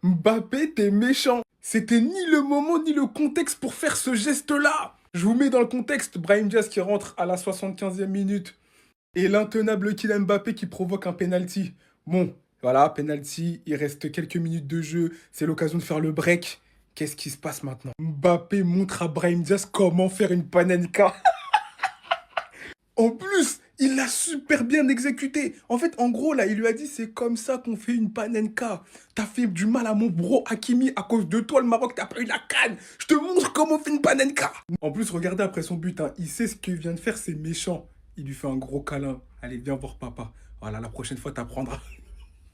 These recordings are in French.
Mbappé, t'es méchant. C'était ni le moment ni le contexte pour faire ce geste-là. Je vous mets dans le contexte, Brahim Diaz qui rentre à la 75e minute et l'intenable Kylian Mbappé qui provoque un penalty. Bon, voilà, penalty, il reste quelques minutes de jeu, c'est l'occasion de faire le break. Qu'est-ce qui se passe maintenant? Mbappé montre à Brahim Diaz comment faire une panenka. En plus, il l'a super bien exécuté. En fait, en gros, là, il lui a dit, c'est comme ça qu'on fait une panenka. T'as fait du mal à mon bro Hakimi à cause de toi, le Maroc, t'as pas eu la canne. Je te montre comment on fait une panenka. En plus, regardez après son but, hein, il sait ce qu'il vient de faire, c'est méchant. Il lui fait un gros câlin. Allez, viens voir papa. Voilà, la prochaine fois, t'apprendras.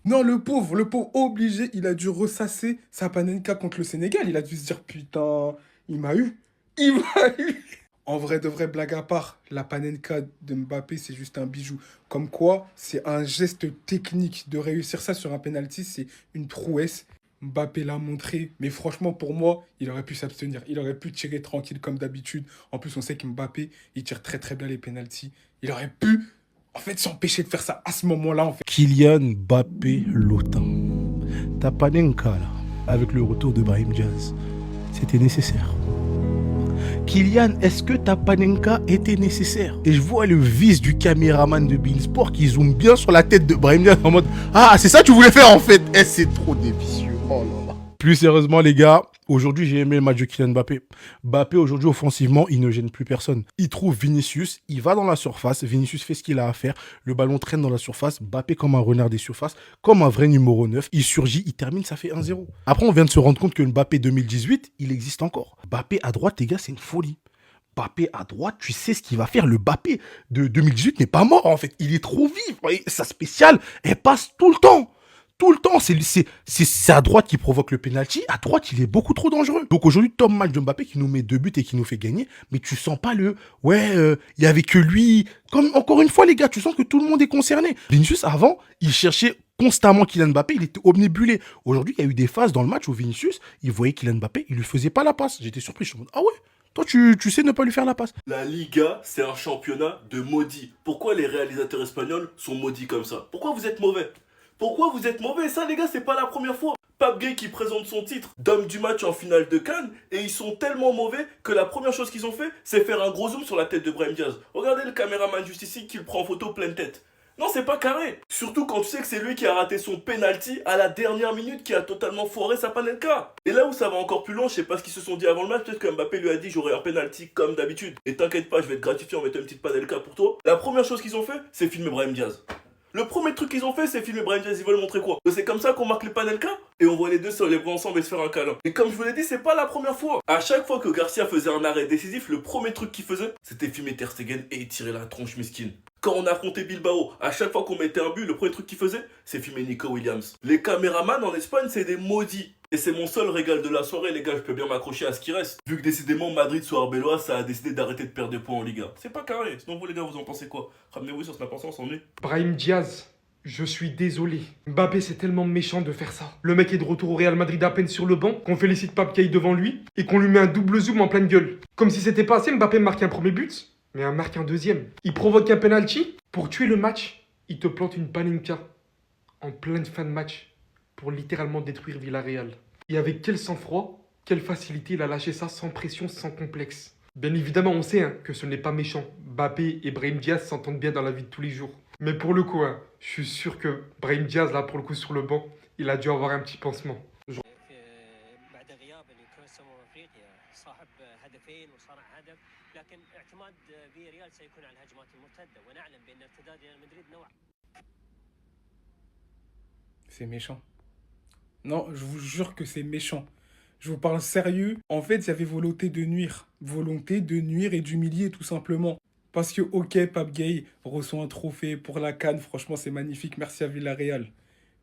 Non, le pauvre obligé, il a dû ressasser sa panenka contre le Sénégal. Il a dû se dire, putain, il m'a eu. Il m'a eu. En vrai, de vrai, blague à part, la panenka de Mbappé, c'est juste un bijou. Comme quoi, c'est un geste technique. De réussir ça sur un penalty, c'est une prouesse. Mbappé l'a montré, mais franchement, pour moi, il aurait pu s'abstenir. Il aurait pu tirer tranquille comme d'habitude. En plus, on sait qu'Mbappé, il tire très très bien les penalties. Il aurait pu, en fait, s'empêcher de faire ça à ce moment-là, en fait. Kylian Mbappé Lotin. Ta panenka là, avec le retour de Brahim Diaz, c'était nécessaire. Kylian, est-ce que ta panenka était nécessaire? Et je vois le vice du caméraman de Beansport qui zoome bien sur la tête de Brahim Diaz en mode ah, c'est ça que tu voulais faire en fait. Eh, c'est trop délicieux. Oh là là. Plus sérieusement, les gars, aujourd'hui j'ai aimé le match de Kylian Mbappé. Mbappé, aujourd'hui, offensivement, il ne gêne plus personne. Il trouve Vinicius, il va dans la surface. Vinicius fait ce qu'il a à faire. Le ballon traîne dans la surface. Mbappé, comme un renard des surfaces, comme un vrai numéro 9, il surgit, il termine, ça fait 1-0. Après, on vient de se rendre compte que Mbappé 2018, il existe encore. Mbappé à droite, les gars, c'est une folie. Mbappé à droite, tu sais ce qu'il va faire. Le Mbappé de 2018 n'est pas mort, en fait. Il est trop vif. Et sa spéciale, elle passe tout le temps. Tout le temps, c'est à droite qui provoque le penalty. À droite, il est beaucoup trop dangereux. Donc aujourd'hui, top match de Mbappé qui nous met 2 buts et qui nous fait gagner. Mais tu sens pas il y avait que lui. Comme encore une fois, les gars, tu sens que tout le monde est concerné. Vinicius, avant, il cherchait constamment Kylian Mbappé, il était omnibulé. Aujourd'hui, il y a eu des phases dans le match où Vinicius, il voyait Kylian Mbappé, il lui faisait pas la passe. J'étais surpris. Je me dis, ah ouais, toi, tu sais ne pas lui faire la passe. La Liga, c'est un championnat de maudits. Pourquoi les réalisateurs espagnols sont maudits comme ça? Pourquoi vous êtes mauvais? Pourquoi vous êtes mauvais? Ça, les gars, c'est pas la première fois. Pape Gay qui présente son titre d'homme du match en finale de Cannes et ils sont tellement mauvais que la première chose qu'ils ont fait, c'est faire un gros zoom sur la tête de Brahim Diaz. Regardez le caméraman juste ici qui le prend en photo pleine tête. Non, c'est pas carré. Surtout quand tu sais que c'est lui qui a raté son penalty à la dernière minute, qui a totalement foiré sa panenka. Et là où ça va encore plus loin, je sais pas ce qu'ils se sont dit avant le match, peut-être que Mbappé lui a dit j'aurai un penalty comme d'habitude. Et t'inquiète pas, je vais te gratifier en mettant une petite panenka pour toi. La première chose qu'ils ont fait, c'est filmer Brahim Diaz. Le premier truc qu'ils ont fait, c'est filmer Brahim Diaz. Ils veulent montrer quoi? Que c'est comme ça qu'on marque les panenka? Et on voit les deux se lever ensemble et se faire un câlin. Et comme je vous l'ai dit, c'est pas la première fois. À chaque fois que Garcia faisait un arrêt décisif, le premier truc qu'il faisait, c'était filmer Ter Stegen et tirer la tronche mesquine. Quand on affrontait Bilbao, à chaque fois qu'on mettait un but, le premier truc qu'il faisait, c'est filmer Nico Williams. Les caméramans en Espagne, c'est des maudits. Et c'est mon seul régal de la soirée, les gars, je peux bien m'accrocher à ce qui reste. Vu que décidément, Madrid soit Arbeloa, ça a décidé d'arrêter de perdre des points en Liga. C'est pas carré. Sinon, vous les gars, vous en pensez quoi? Ramenez-vous sur Snap ensemble, on s'ennuie. Brahim Diaz, je suis désolé. Mbappé, c'est tellement méchant de faire ça. Le mec est de retour au Real Madrid à peine sur le banc, qu'on félicite Pape Caille devant lui, et qu'on lui met un double zoom en pleine gueule. Comme si c'était pas assez, Mbappé marque un premier but, mais un marque un deuxième. Il provoque un penalty. Pour tuer le match, il te plante une panenka en pleine fin de match pour littéralement détruire Villarreal. Et avec quel sang-froid, quelle facilité il a lâché ça sans pression, sans complexe. Bien évidemment, on sait que ce n'est pas méchant. Mbappé et Brahim Diaz s'entendent bien dans la vie de tous les jours. Mais pour le coup, je suis sûr que Brahim Diaz, là, pour le coup, sur le banc, il a dû avoir un petit pansement. بعد غياب لكروس افريقيا صاحب هدفين وصنع هدف لكن اعتماد فياريال سيكون على الهجمات المرتده ونعلم بان ارتداد ريال مدريد نوع. C'est méchant. Non, je vous jure que c'est méchant. Je vous parle sérieux. En fait, il y avait volonté de nuire. Volonté de nuire et d'humilier, tout simplement. Parce que, ok, Pape Gay reçoit un trophée pour la CAN. Franchement, c'est magnifique. Merci à Villarreal.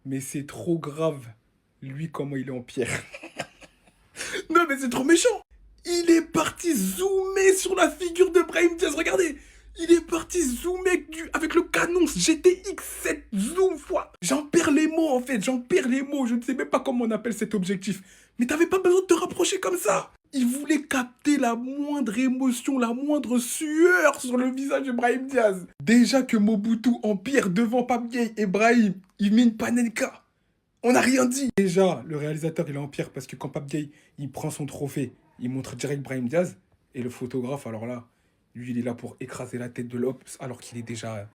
Mais c'est trop grave. Lui, comment il est en pierre. Non, mais c'est trop méchant. Il est parti zoomer sur la figure de Brahim Diaz. Regardez. Il est parti zoomer avec le canon GTX 7 zoom fois. J'en perds les mots en fait, j'en perds les mots. Je ne sais même pas comment on appelle cet objectif. Mais t'avais pas besoin de te rapprocher comme ça. Il voulait capter la moindre émotion, la moindre sueur sur le visage de Brahim Diaz. Déjà que Mobutu empire devant Pape Gay et Brahim, il met une panenka. On n'a rien dit. Déjà, le réalisateur, il est en pire parce que quand Pape Gay, il prend son trophée, il montre direct Brahim Diaz. Et le photographe, alors là, lui, il est là pour écraser la tête de l'Ops alors qu'il est déjà